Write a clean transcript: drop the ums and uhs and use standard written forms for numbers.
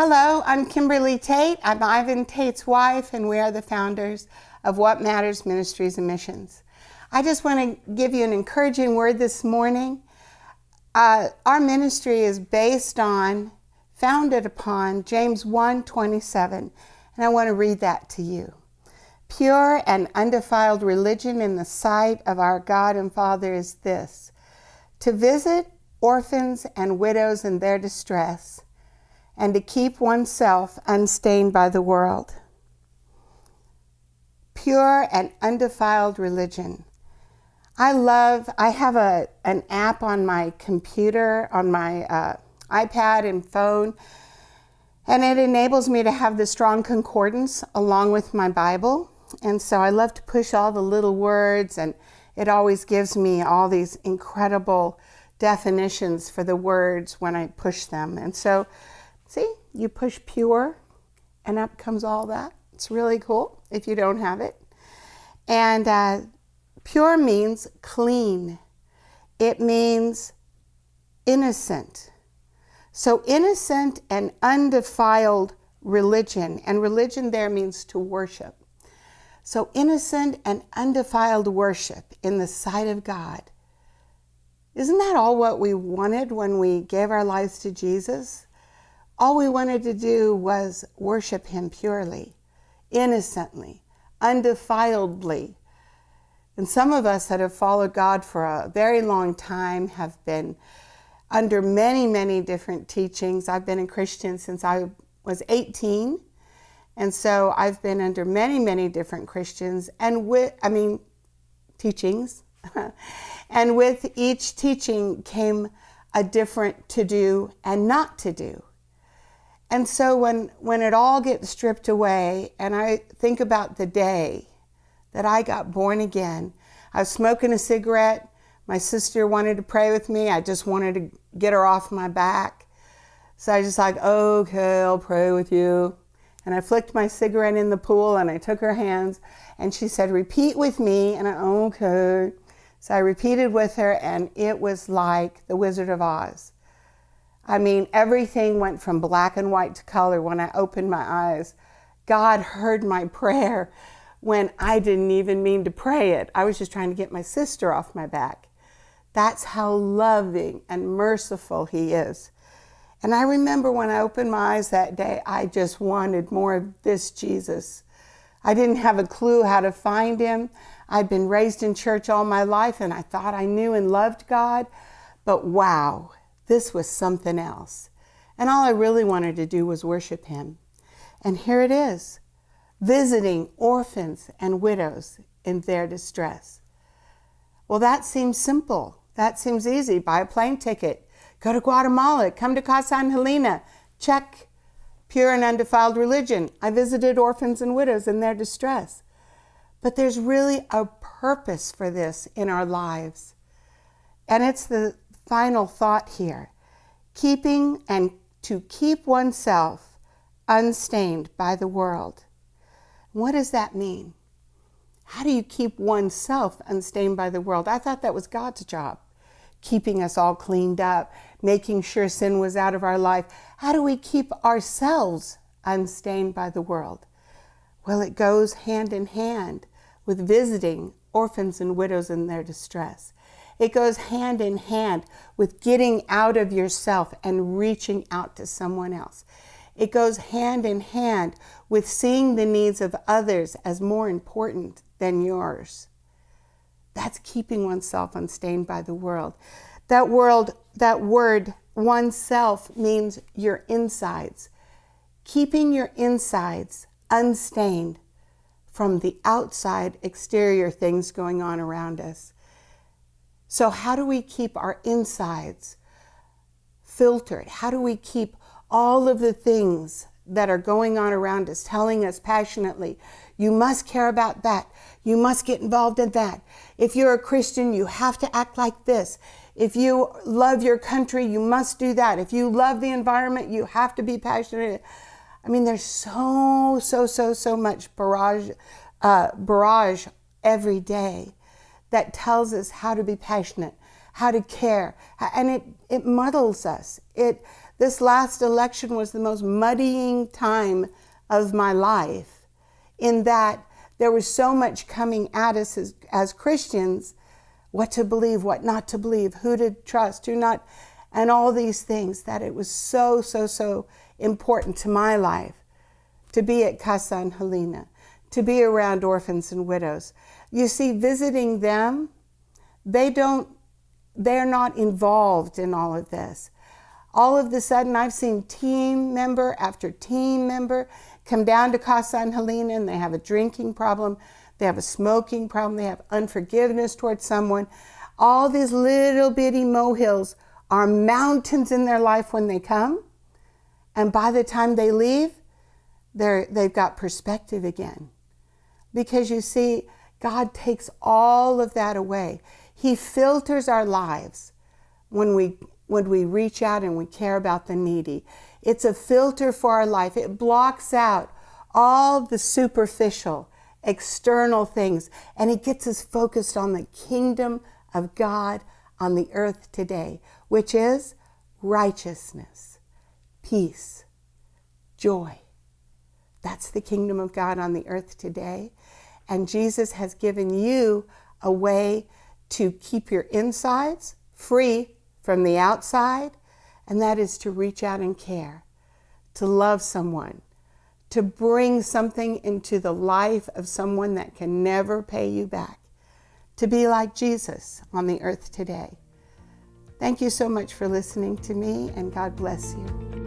Hello, I'm Kimberly Tait. I'm Ivan Tait's wife, and we are the founders of What Matters Ministries and Missions. I just want to give you an encouraging word this morning. Our ministry is founded upon James 1:27, and I want to read that to you. Pure and undefiled religion in the sight of our God and Father is this: to visit orphans and widows in their distress, and to keep oneself unstained by the world. Pure and undefiled religion. I have an app on my computer, on my iPad and phone, and it enables me to have the Strong Concordance along with my Bible. And so I love to push all the little words, and it always gives me all these incredible definitions for the words when I push them. And so, see, you push pure, and up comes all that. It's really cool if you don't have it. And pure means clean. It means innocent. So innocent and undefiled religion, and religion there means to worship. So innocent and undefiled worship in the sight of God. Isn't that all what we wanted when we gave our lives to Jesus? All we wanted to do was worship Him purely, innocently, undefiledly. And some of us that have followed God for a very long time have been under many, many different teachings. I've been a Christian since I was 18. And so I've been under many, many different Christians teachings. And with each teaching came a different to do and not to do. And so when it all gets stripped away, and I think about the day that I got born again, I was smoking a cigarette. My sister wanted to pray with me. I just wanted to get her off my back. So I just okay, I'll pray with you. And I flicked my cigarette in the pool, and I took her hands, and she said, repeat with me. And okay. So I repeated with her, and it was like the Wizard of Oz. I mean, everything went from black and white to color when I opened my eyes. God heard my prayer when I didn't even mean to pray it. I was just trying to get my sister off my back. That's how loving and merciful He is. And I remember when I opened my eyes that day, I just wanted more of this Jesus. I didn't have a clue how to find Him. I'd been raised in church all my life, and I thought I knew and loved God. But wow, this was something else. And all I really wanted to do was worship Him. And here it is, visiting orphans and widows in their distress. Well, that seems simple. That seems easy. Buy a plane ticket, go to Guatemala, come to Casa Angelina, check pure and undefiled religion. I visited orphans and widows in their distress. But there's really a purpose for this in our lives. And it's the final thought here: keeping and to keep oneself unstained by the world. What does that mean? How do you keep oneself unstained by the world? I thought that was God's job, keeping us all cleaned up, making sure sin was out of our life. How do we keep ourselves unstained by the world? Well, it goes hand in hand with visiting orphans and widows in their distress. It goes hand in hand with getting out of yourself and reaching out to someone else. It goes hand in hand with seeing the needs of others as more important than yours. That's keeping oneself unstained by the world. That word, oneself, means your insides. Keeping your insides unstained from the outside exterior things going on around us. So how do we keep our insides filtered? How do we keep all of the things that are going on around us telling us passionately, you must care about that, you must get involved in that. If you're a Christian, you have to act like this. If you love your country, you must do that. If you love the environment, you have to be passionate. I mean, there's so much barrage every day that tells us how to be passionate, how to care, and it muddles us. This last election was the most muddying time of my life, in that there was so much coming at us as Christians, what to believe, what not to believe, who to trust, who not, and all these things, that it was so, so, so important to my life to be at Casa Angelina, to be around orphans and widows. You see, visiting them, they're not involved in all of this. All of a sudden, I've seen team member after team member come down to Casa Angelina, and they have a drinking problem, they have a smoking problem, they have unforgiveness towards someone. All these little bitty molehills are mountains in their life when they come, and by the time they leave, they've got perspective again. Because you see, God takes all of that away. He filters our lives when we reach out and we care about the needy. It's a filter for our life. It blocks out all the superficial, external things, and it gets us focused on the kingdom of God on the earth today, which is righteousness, peace, joy. That's the kingdom of God on the earth today. And Jesus has given you a way to keep your insides free from the outside, and that is to reach out and care, to love someone, to bring something into the life of someone that can never pay you back, to be like Jesus on the earth today. Thank you so much for listening to me, and God bless you.